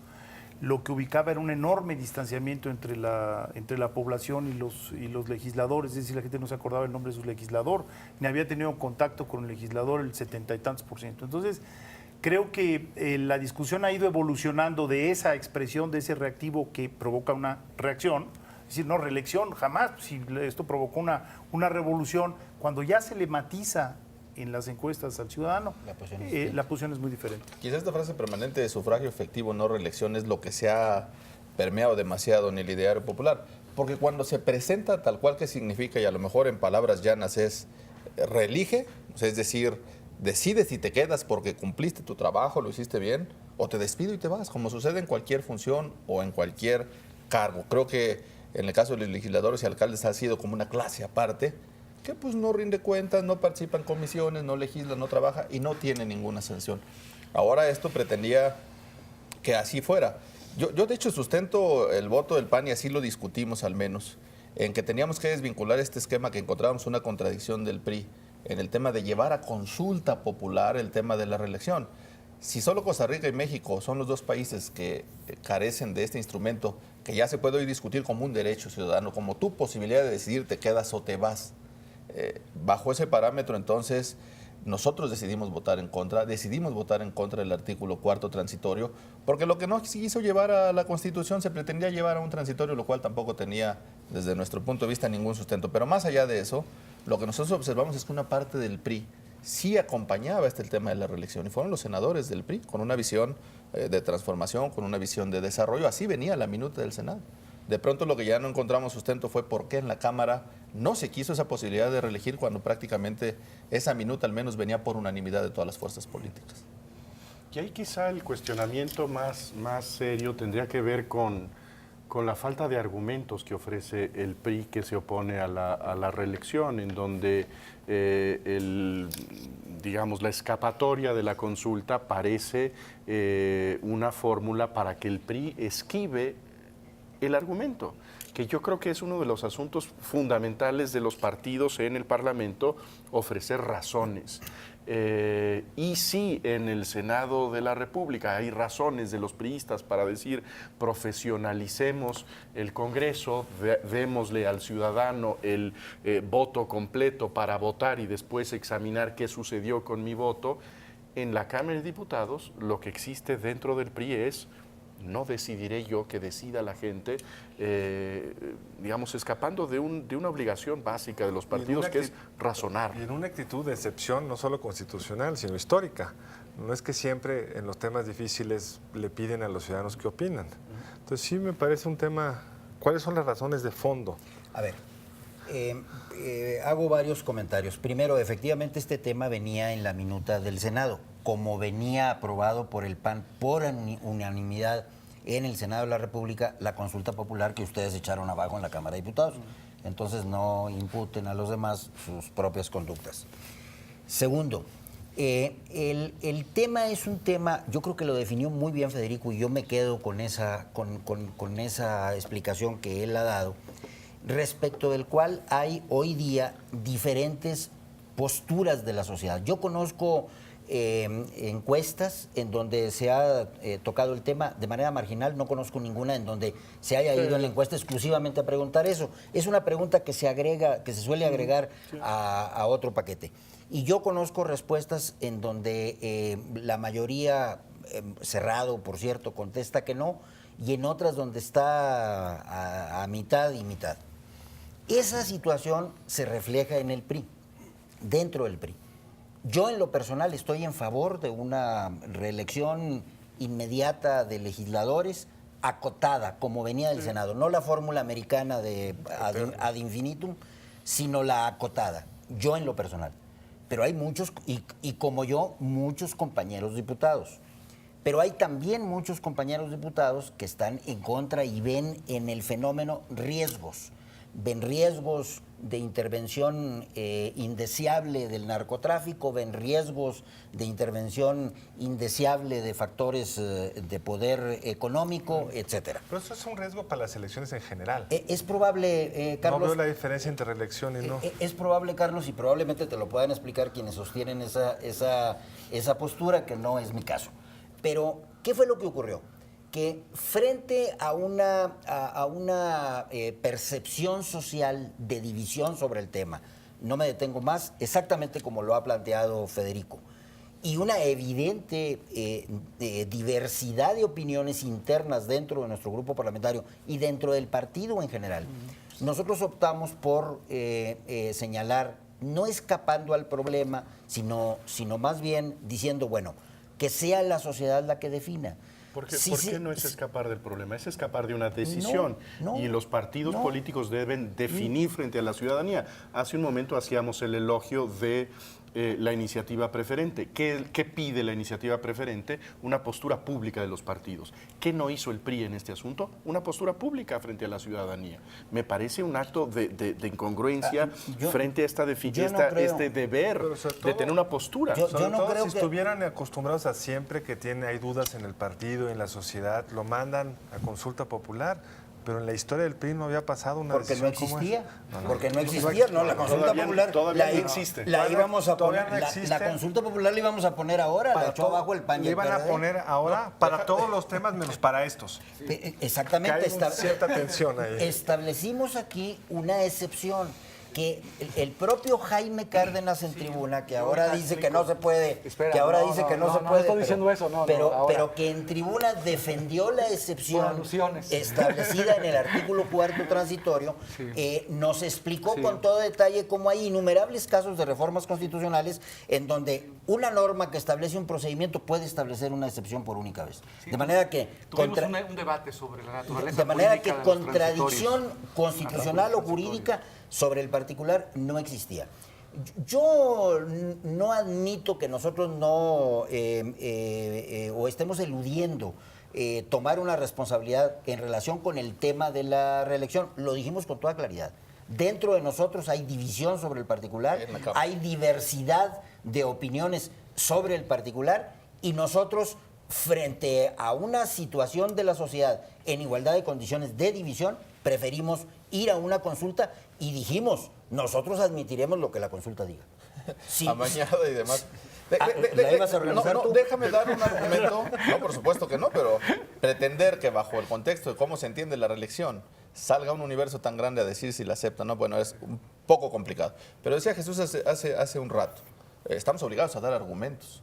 lo que ubicaba era un enorme distanciamiento entre la población y los legisladores, es decir, la gente no se acordaba el nombre de su legislador, ni había tenido contacto con el legislador el 70 y tantos %. Entonces, creo que la discusión ha ido evolucionando de esa expresión, de ese reactivo que provoca una reacción, es decir, no reelección, jamás, si esto provocó una revolución, cuando ya se le matiza en las encuestas al ciudadano, la posición es muy diferente. Quizás esta frase permanente de sufragio efectivo, no reelección, es lo que se ha permeado demasiado en el ideario popular. Porque cuando se presenta tal cual que significa, y a lo mejor en palabras llanas es reelige, es decir, decides si te quedas porque cumpliste tu trabajo, lo hiciste bien, o te despido y te vas, como sucede en cualquier función o en cualquier cargo. Creo que en el caso de los legisladores y alcaldes ha sido como una clase aparte, que pues no rinde cuentas, no participa en comisiones, no legisla, no trabaja y no tiene ninguna sanción. Ahora esto pretendía que así fuera. Yo de hecho sustento el voto del PAN y así lo discutimos al menos, en que teníamos que desvincular este esquema, que encontrábamos una contradicción del PRI en el tema de llevar a consulta popular el tema de la reelección. Si solo Costa Rica y México son los dos países que carecen de este instrumento, que ya se puede hoy discutir como un derecho ciudadano, como tu posibilidad de decidir te quedas o te vas, bajo ese parámetro, entonces, nosotros decidimos votar en contra del artículo 4º transitorio, porque lo que no se quiso llevar a la Constitución se pretendía llevar a un transitorio, lo cual tampoco tenía, desde nuestro punto de vista, ningún sustento. Pero más allá de eso, lo que nosotros observamos es que una parte del PRI sí acompañaba el tema de la reelección, y fueron los senadores del PRI, con una visión de transformación, con una visión de desarrollo. Así venía la minuta del Senado. De pronto lo que ya no encontramos sustento fue por qué en la Cámara no se quiso esa posibilidad de reelegir cuando prácticamente esa minuta al menos venía por unanimidad de todas las fuerzas políticas. Y ahí quizá el cuestionamiento más serio tendría que ver con la falta de argumentos que ofrece el PRI, que se opone a la reelección, en donde la escapatoria de la consulta parece una fórmula para que el PRI esquive el argumento, que yo creo que es uno de los asuntos fundamentales de los partidos en el Parlamento, ofrecer razones. Y sí, en el Senado de la República hay razones de los priistas para decir profesionalicemos el Congreso, démosle al ciudadano el voto completo para votar y después examinar qué sucedió con mi voto. En la Cámara de Diputados lo que existe dentro del PRI es: no decidiré yo, que decida la gente, escapando de una obligación básica de los partidos, que es razonar. Y en una actitud de excepción, no solo constitucional, sino histórica. No es que siempre en los temas difíciles le piden a los ciudadanos qué opinan. Entonces sí me parece un tema, ¿cuáles son las razones de fondo? A ver, hago varios comentarios. Primero, efectivamente este tema venía en la minuta del Senado, como venía aprobado por el PAN por unanimidad en el Senado de la República, la consulta popular que ustedes echaron abajo en la Cámara de Diputados. Entonces no imputen a los demás sus propias conductas. Segundo, el tema es un tema, yo creo que lo definió muy bien Federico y yo me quedo con esa explicación que él ha dado, respecto del cual hay hoy día diferentes posturas de la sociedad. Yo conozco encuestas en donde se ha tocado el tema de manera marginal, no conozco ninguna en donde se haya ido en la encuesta exclusivamente a preguntar eso. Es una pregunta que se suele agregar a otro paquete. Y yo conozco respuestas en donde la mayoría, cerrado por cierto, contesta que no, y en otras donde está a mitad y mitad. Esa situación se refleja en el PRI, dentro del PRI. Yo en lo personal estoy en favor de una reelección inmediata de legisladores acotada, como venía del Senado. No la fórmula americana de ad infinitum, sino la acotada. Yo en lo personal. Pero hay muchos, y como yo, muchos compañeros diputados. Pero hay también muchos compañeros diputados que están en contra y ven en el fenómeno riesgos. Ven riesgos de intervención indeseable del narcotráfico, ven riesgos de intervención indeseable de factores de poder económico, etcétera. Pero eso es un riesgo para las elecciones en general. Es probable, Carlos... No veo la diferencia entre reelección y no. Es probable, Carlos, y probablemente te lo puedan explicar quienes sostienen esa postura, que no es mi caso. Pero, ¿qué fue lo que ocurrió? Que frente a una percepción social de división sobre el tema, no me detengo más, exactamente como lo ha planteado Federico, y una evidente diversidad de opiniones internas dentro de nuestro grupo parlamentario y dentro del partido en general, nosotros optamos por señalar, no escapando al problema, sino más bien diciendo, bueno, que sea la sociedad la que defina. ¿Por qué no es escapar del problema? Es escapar de una decisión. Y los partidos políticos deben definir frente a la ciudadanía. Hace un momento hacíamos el elogio de la iniciativa preferente. ¿Qué pide la iniciativa preferente? Una postura pública de los partidos. ¿Qué no hizo el PRI en este asunto? Una postura pública frente a la ciudadanía. Me parece un acto de incongruencia frente a este deber de tener una postura. Sobre todo si estuvieran acostumbrados a siempre que hay dudas en el partido, en la sociedad, lo mandan a consulta popular. Pero en la historia del PRI no había pasado una decisión como esa. Porque no existía, no, la consulta popular todavía no existe. La íbamos a poner, la consulta popular la íbamos a poner ahora, la echó abajo el PAN y el PRD. La iban a poner ahora para todos los temas menos para estos. Exactamente. Que hay cierta tensión ahí. Establecimos aquí una excepción que el propio Jaime Cárdenas en tribuna, que ahora dice que no se puede, estoy diciendo eso, pero que en tribuna defendió la excepción establecida en el artículo 4º transitorio, nos explicó con todo detalle cómo hay innumerables casos de reformas constitucionales en donde una norma que establece un procedimiento puede establecer una excepción por única vez. De manera que tuvimos un debate sobre la naturaleza de manera que de contradicción constitucional o jurídica sobre el particular no existía. Yo no admito que nosotros o estemos eludiendo tomar una responsabilidad en relación con el tema de la reelección. Lo dijimos con toda claridad. Dentro de nosotros hay división sobre el particular, hay diversidad de opiniones sobre el particular y nosotros, frente a una situación de la sociedad en igualdad de condiciones de división, preferimos ir a una consulta y dijimos, nosotros admitiremos lo que la consulta diga. Sí. Amañado y demás. ¿La ibas a realizar tú? Déjame dar un argumento. No, por supuesto que no, pero pretender que bajo el contexto de cómo se entiende la reelección salga un universo tan grande a decir si la acepta o no, bueno, es un poco complicado. Pero decía Jesús hace un rato, estamos obligados a dar argumentos.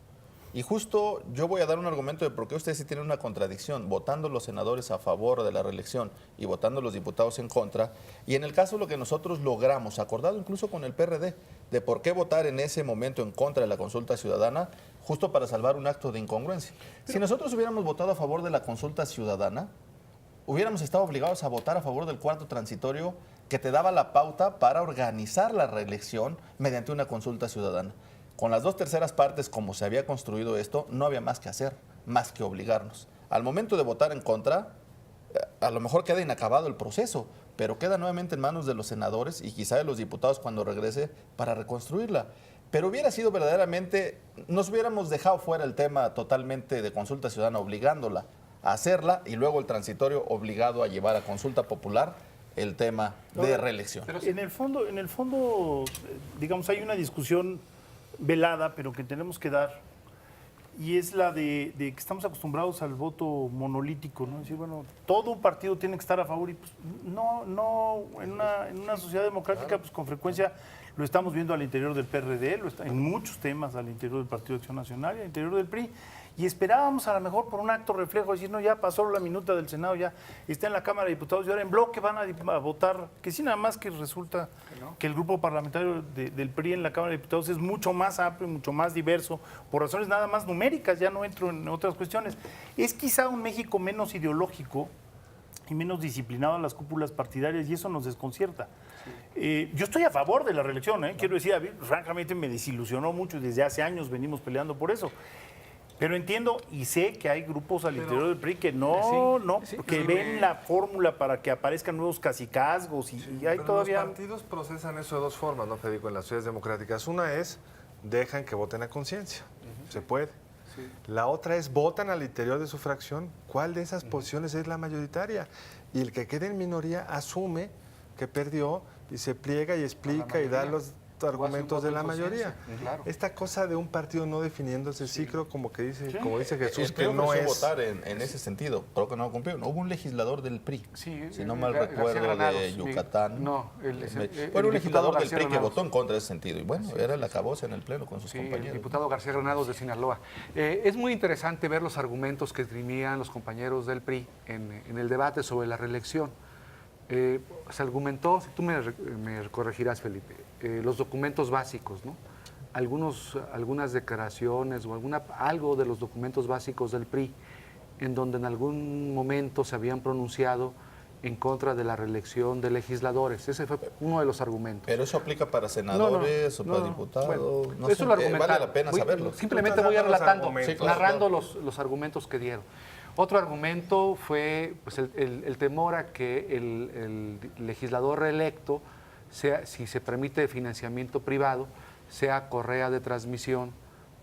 Y justo yo voy a dar un argumento de por qué ustedes sí tienen una contradicción, votando los senadores a favor de la reelección y votando los diputados en contra. Y en el caso lo que nosotros logramos, acordado incluso con el PRD, de por qué votar en ese momento en contra de la consulta ciudadana, justo para salvar un acto de incongruencia. Si nosotros hubiéramos votado a favor de la consulta ciudadana, hubiéramos estado obligados a votar a favor del cuarto transitorio que te daba la pauta para organizar la reelección mediante una consulta ciudadana. Con las 2/3 partes, como se había construido esto, no había más que hacer, más que obligarnos. Al momento de votar en contra, a lo mejor queda inacabado el proceso, pero queda nuevamente en manos de los senadores y quizá de los diputados cuando regrese para reconstruirla. Pero hubiera sido verdaderamente, nos hubiéramos dejado fuera el tema totalmente de consulta ciudadana, obligándola a hacerla y luego el transitorio obligado a llevar a consulta popular el tema de reelección. En el fondo, digamos, hay una discusión velada, pero que tenemos que dar, y es la de que estamos acostumbrados al voto monolítico, ¿no? Es decir, bueno, todo un partido tiene que estar a favor y pues no, en una sociedad democrática, pues con frecuencia lo estamos viendo al interior del PRD, en muchos temas al interior del Partido de Acción Nacional y al interior del PRI. Y esperábamos a lo mejor por un acto reflejo, decir, no, ya pasó la minuta del Senado, ya está en la Cámara de Diputados y ahora en bloque van a votar, que sí, nada más que resulta que el grupo parlamentario del PRI en la Cámara de Diputados es mucho más amplio, mucho más diverso, por razones nada más numéricas, ya no entro en otras cuestiones. Es quizá un México menos ideológico y menos disciplinado a las cúpulas partidarias y eso nos desconcierta. Yo estoy a favor de la reelección, quiero decir, francamente me desilusionó mucho y desde hace años venimos peleando por eso. Pero entiendo y sé que hay grupos al interior del PRI que ven la fórmula para que aparezcan nuevos cacicazgos y hay todavía... Los partidos procesan eso de dos formas, ¿no, Federico? En las sociedades democráticas. Una es, dejan que voten a conciencia. Se puede. Sí. La otra es, votan al interior de su fracción cuál de esas posiciones es la mayoritaria. Y el que quede en minoría asume que perdió y se pliega y explica y da los argumentos de la mayoría. Claro. Esta cosa de un partido no definiéndose, sí creo como dice Jesús, que no es votar en ese sentido, creo que no lo cumplió. No hubo un legislador del PRI, si no mal recuerdo, de Yucatán. Fue un legislador del PRI que votó en contra de ese sentido. Y bueno, era el acabose en el Pleno con sus compañeros. El diputado García Granados de Sinaloa. Es muy interesante ver los argumentos que esgrimían los compañeros del PRI en el debate sobre la reelección. Se argumentó, si tú me corregirás, Felipe, los documentos básicos, ¿no? Algunas declaraciones o algo de los documentos básicos del PRI, en donde en algún momento se habían pronunciado en contra de la reelección de legisladores. Ese fue uno de los argumentos. ¿Pero eso aplica para senadores o para diputados? Bueno, no eso sé, lo argumentaron. Vale la pena saberlo. Simplemente voy relatando, narrando los argumentos que dieron. Otro argumento fue pues, el temor a que el legislador reelecto, si se permite financiamiento privado, sea correa de transmisión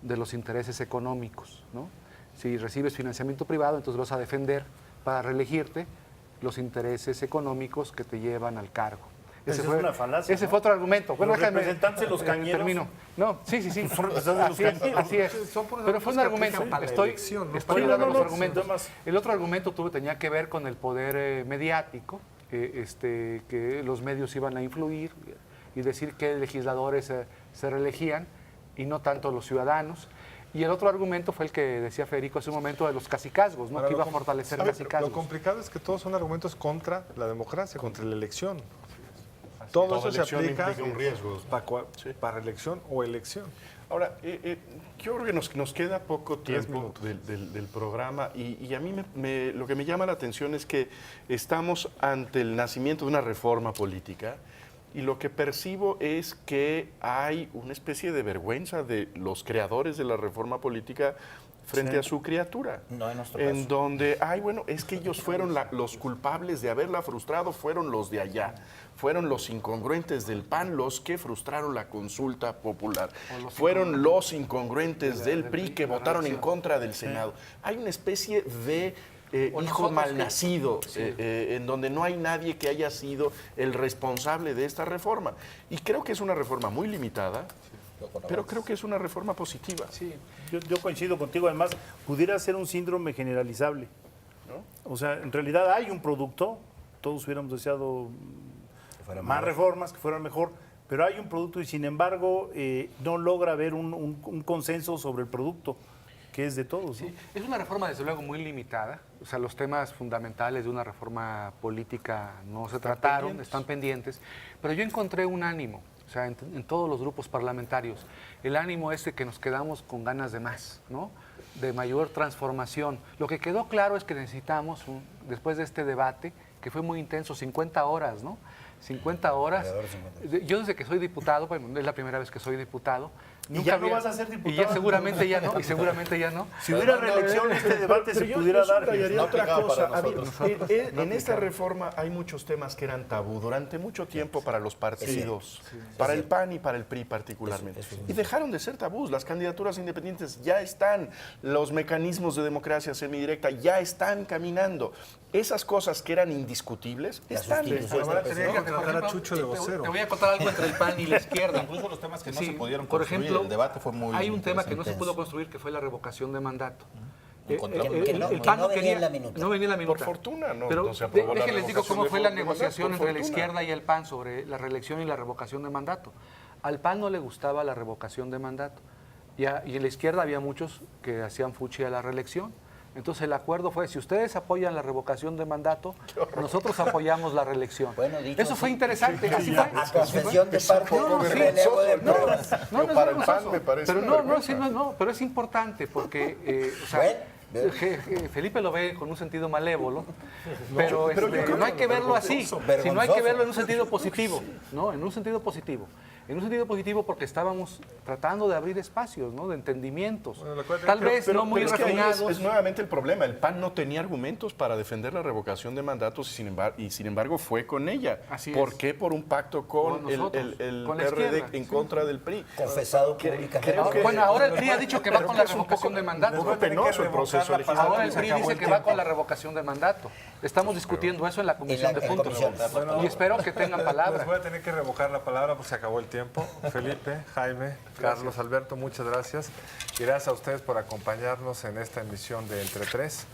de los intereses económicos, ¿no? Si recibes financiamiento privado, entonces vas a defender para reelegirte los intereses económicos que te llevan al cargo. Ese fue una falacia. Ese fue otro argumento. Bueno, los representantes de los cañeros. Termino. No, sí. Así es. Pero fue un argumento. Estoy dando los argumentos. El otro argumento tenía que ver con el poder mediático, que los medios iban a influir y decir que legisladores se reelegían y no tanto los ciudadanos. Y el otro argumento fue el que decía Federico hace un momento de los cacicazgos, ¿no? Que iba a fortalecer cacicazgos. Lo complicado es que todos son argumentos contra la democracia, contra la elección. Todo eso se aplica un riesgo para reelección o elección. Ahora, yo creo que nos queda poco tiempo del programa y a mí lo que me llama la atención es que estamos ante el nacimiento de una reforma política y lo que percibo es que hay una especie de vergüenza de los creadores de la reforma política frente a su criatura, no en nuestro caso. En donde, es que ellos fueron los culpables de haberla frustrado, fueron los de allá, fueron los incongruentes del PAN los que frustraron la consulta popular, fueron los incongruentes del PRI que votaron en contra del Senado. Hay una especie de hijo malnacido, en donde no hay nadie que haya sido el responsable de esta reforma. Y creo que es una reforma muy limitada, pero creo que es una reforma positiva. Sí, yo coincido contigo. Además, pudiera ser un síndrome generalizable, ¿no? O sea, en realidad hay un producto, todos hubiéramos deseado más reformas, que fueran mejor, pero hay un producto y sin embargo no logra haber un consenso sobre el producto, que es de todos, ¿no? Sí, es una reforma desde luego muy limitada, o sea, los temas fundamentales de una reforma política no se trataron, están pendientes, pero yo encontré un ánimo. O sea, en todos los grupos parlamentarios, el ánimo es de que nos quedamos con ganas de más, ¿no? de mayor transformación. Lo que quedó claro es que necesitamos, después de este debate, que fue muy intenso, 50 horas, ¿no? 50 horas. Yo desde que soy diputado, bueno, es la primera vez que soy diputado. ¿Y ya no vas a ser diputado? Y ya seguramente ya no, y seguramente ya no. Si hubiera reelección, este debate se pudiera dar. Subrayaría No otra aplicaba cosa. para nosotros. En esta reforma hay muchos temas que eran tabú durante mucho tiempo para los partidos, para el PAN y para el PRI particularmente. Y dejaron de ser tabús. Las candidaturas independientes ya están, los mecanismos de democracia semidirecta ya están caminando. Esas cosas que eran indiscutibles están. Pero van a tener que contratar a Chucho de vocero. Te voy a contar algo entre el PAN y la izquierda. Incluso los temas que no Sí, se pudieron por construir, ejemplo, el debate fue muy hay un tema que no se intenso. pudo construir, que fue la revocación de mandato. Encontramos. Que no venía en la minuta. No venía en la minuta. Por fortuna no, Pero no se aprobó la déjenles digo revocación cómo de fue la mandato, negociación por entre la fortuna. izquierda y el PAN sobre la reelección y la revocación de mandato. Al PAN no le gustaba la revocación de mandato. Y en la izquierda había muchos que hacían fuchi a la reelección. Entonces el acuerdo fue, si ustedes apoyan la revocación de mandato, nosotros apoyamos la reelección. Bueno, dicho Eso fue interesante, así fue. A confesión de parte, poco un vergonzoso relevo de el tema. pruebas. No, Yo no es para el PAn vergonzoso. me parece Pero una no, vergüenza. sí, no, pero es importante porque, o sea, Bueno, Felipe lo ve con un sentido malévolo, pero, pero yo creo no hay que que verlo así, vergonzoso. sino hay que verlo en un sentido positivo, ¿no? En un sentido positivo. En un sentido positivo porque estábamos tratando de abrir espacios, ¿no? De entendimientos. Bueno, lo cual- Tal vez no muy es que ahí refinados. es nuevamente el problema. El PAN no tenía argumentos para defender la revocación de mandatos y sin embargo fue con ella. Así ¿Por es. qué? Por un pacto con Con el nosotros, con la PRD izquierda, en sí. contra del PRI. confesado Creo públicamente. que- Bueno, ahora el PRI ha dicho que va Creo con que la es un revocación poco- de mandato. Fue penoso el proceso legislativo. Ahora el Se PRI acabó dice el que va tiempo. con la revocación de mandato. Estamos discutiendo eso en la comisión En de la puntos. comisión. Y espero que tengan Les voy palabra. a tener que revocar la palabra porque se acabó el tiempo. Felipe, Jaime, Carlos, Alberto, muchas gracias. Y gracias a ustedes por acompañarnos en esta emisión de Entre Tres.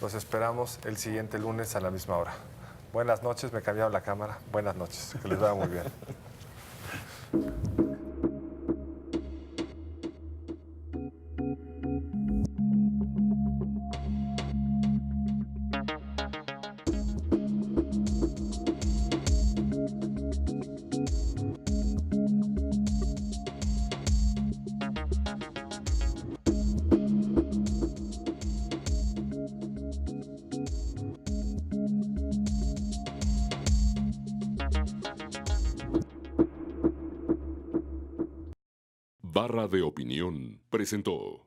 Los esperamos el siguiente lunes a la misma hora. Buenas noches, me cambiaron la cámara. Buenas noches, que les vaya muy bien. Barra de Opinión presentó